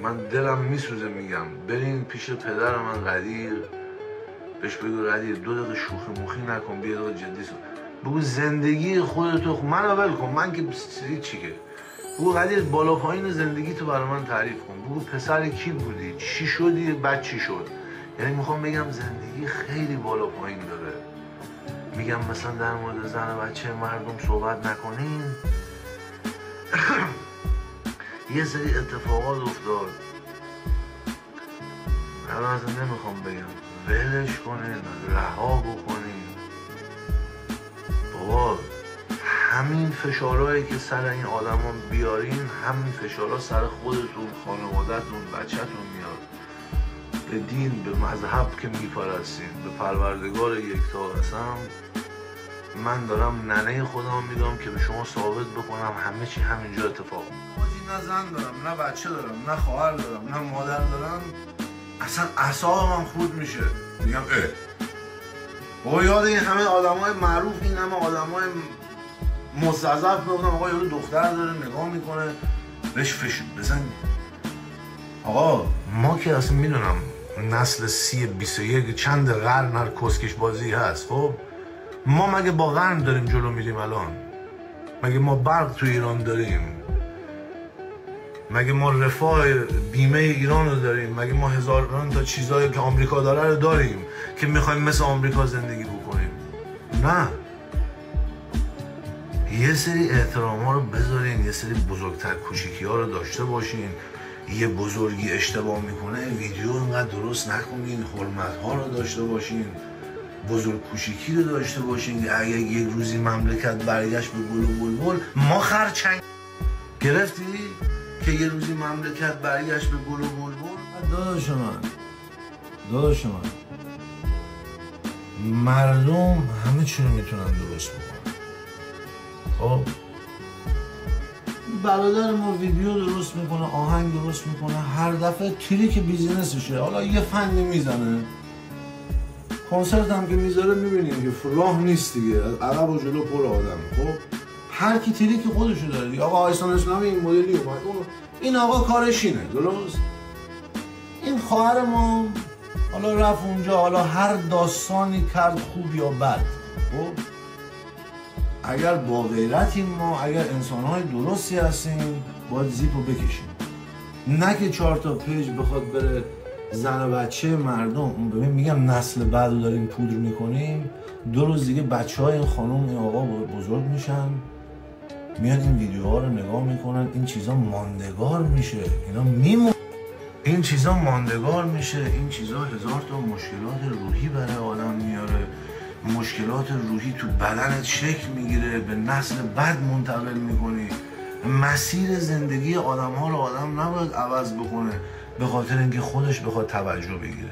من دلم میسوزه میگم برین پیش پدر من قدیر، بهش بگو قدیر 2 دقیقه شوخی موخی نکن، بیا دقیقه جدی سو بگو زندگی خودتو من ول کن، من که چی که بگو قدیر بالا پایین زندگی تو برای من تعریف کن، بگو پسر کی بودی، چی شدی، بعد چی شد. یعنی میخوام بگم زندگی خیلی بالا پایین داره. میگم مثلا در مورد زن و بچه مردم صحبت نکنین. یه سری اتفاقات افتاد، الان اصلا نمیخوام بگم، ولش کنین، رها بکنین. بابا همین فشارهایی که سر این آدمان بیارین، همین فشارها سر خودتون، خانواده‌تون، بچه‌تون میاد. به دین، به مذهب که میپرستین، به پروردگار یکتا هستم، من دارم ننه خودم میدم که به شما ثابت بکنم همه چی همینجا اتفاق میفته. نه زن دارم، نه بچه دارم، نه خواهر دارم، نه مادر دارم، اصلا اعصابم خورد میشه. میگم بابا یاد این همه آدمای معروف، این همه آدمای مستضعف میگفتم آقا یارو دختر داره نگاه میکنه بهش فشار بزن. آقا ما که اصلا میدونم نسل 21 چند قرن هر کسکش بازی هست. خب ما مگه با قرن داریم جلو میریم الان؟ مگه ما برق تو ایران داریم؟ مگه ما رفاه بیمه ایران رو داریم؟ مگه ما هزاران تا چیزایی که آمریکا داره رو داریم که میخوایم مثل آمریکا زندگی بکنیم؟ نه. یه سری احترام ها رو بذارین، یه سری بزرگتر کوچیکی ها رو داشته باشین. یه بزرگی اشتباه میکنه ویدیو اینقدر درست نکنین، حرمت ها رو داشته باشین، بزرگ کوچیکی رو داشته باشین. اگه یک روزی مملکت برگشت به گل و بلبل، ما خرچنگ گرفتی که یه روزی مملکت برگشت به گل و بلبل. داداش من مردم همه چی رو میتونن درست بکنن. خب برادر ما ویدیو درست میکنه، آهنگ درست میکنه، هر دفعه تریک بیزینسشه، حالا یه فنی میزنه، کنسرت هم که میذاره میبینیم که راه نیست دیگه، عقب و جلو پر آدم. خب هر کی تریک خودشو داره دیگه. آقا آیسان اسلامی این مدلی اومد، این آقا کارش اینه، درست؟ این خواهر ما حالا رفت اونجا، حالا هر داستانی کرد خوب یا بد. خب اگر با غیرتیم ما، اگر انسان‌های درستی هستیم، باید زیپو بکشیم، نه که 4 تا پیج بخواد بره زن و بچه مردم. ببین میگم نسل بعد رو داریم پودر میکنیم، 2 روز دیگه بچه‌های این خانم این آقا بزرگ میشن، میان این ویدیوها رو نگاه میکنن، این چیزا ماندگار میشه، اینا میمونه، این چیزا ماندگار میشه، این چیزا 1000 تا مشکلات روحی برای آدم میاره، مشکلات روحی تو بدنت شکل میگیره، به نسل بعد منتقل میکنی. مسیر زندگی آدم ها رو آدم نباید عوض بکنه به خاطر اینکه خودش بخواد توجه بگیره.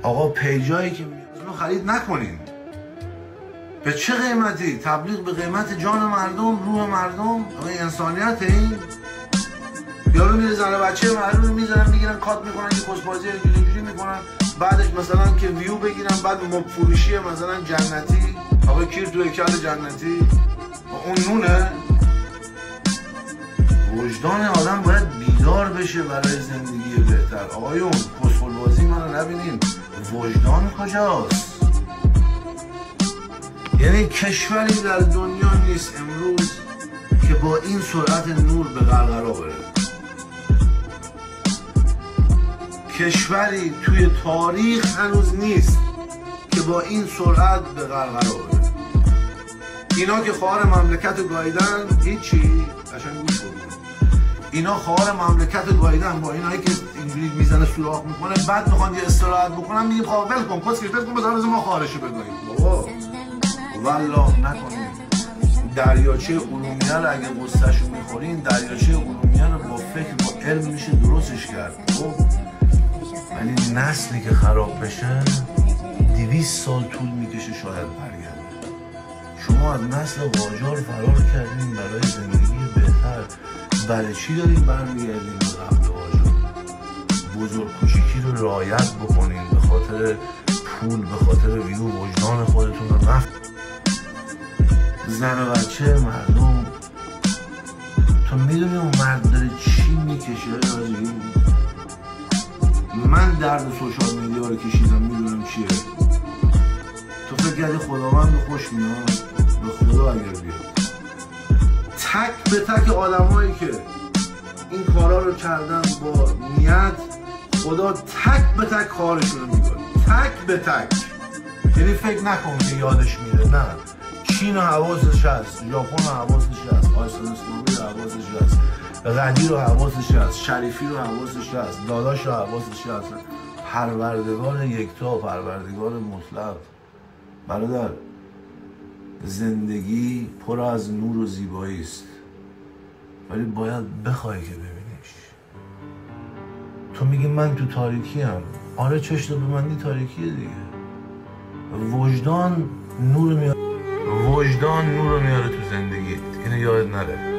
آقا پیجایی که میاد خرید نکنین. به چه قیمتی؟ تبلیغ به قیمت جان مردم، روح مردم. آقا انسانیت این؟ یارو میره زن و بچه مردم رو میذارن، میگیرن کات میکنن، یه کسبازی اینجوری میکنن، بعدش مثلا که ویو بگیرن، بعد فروشی مثلا جنتی، آقا کیر تو هیکل جنتی، اون نونه. وجدان آدم باید بیدار بشه برای زندگی بهتر. آقایون کسفل بازی منو نبینین، وجدان کجاست؟ یعنی کشوری در دنیا نیست امروز که با این سرعت نور به قرقرا بره. کشوری توی تاریخ هنوز نیست که با این سرعت به قرقرا بره. اینا که خواهر مملکت گایدن هیچی، قشنگ گوش کنید. اینا خواهر مملکت گایدن با اینایی که اینجوری میزنه سوراخ میکنه، بعد میخوان یه استراحت بکنن، میگیم خب ول کن، پس کن بذار ما خواهرشو بگاییم. بابا والله نکنید. دریاچه ارومیه رو اگه قصه‌شو میخورین، دریاچه ارومیه رو با فکر با علم میشه درستش کرد. خب ولی نسلی که خراب بشه 200 سال طول میکشه شاید برگرده. شما از نسل قاجار فرار کردین برای زندگی بهتر، برای چی دارین برمیگردین به قبل قاجار؟ بزرگ کوچیکی رو رعایت بکنین، به خاطر پول، به خاطر ویو وجدان خودتون رو رفت. زن و بچه مردم، تو میدونی اون مرد داره چی میکشه؟ درد سوشال میدیا رو کشیدم میدونم چیه. تو فکر کردی خداوند خوش میاد؟ به خدا اگر بیاد تک به تک آدمایی که این کارا رو کردن با نیت، خدا تک به تک کارشون رو میکنه، تک به تک. یعنی فکر نکن که یادش میره، نه. چین رو حواسش هست، ژاپن رو حواسش هست، آیسلند اسلامی رو حواسش هست، غنی رو حواسش هست، شریفی رو حواسش هست، داداش رو حواسش هست. پروردگار یکتا، پروردگار مطلق. برادر، زندگی پر از نور و زیبایی است، ولی باید بخوای که ببینیش. تو میگی من تو تاریکی ام. آره چشم رو ببندی تاریکیه دیگه. وجدان نور میاره تو زندگی، اینو یاد نره.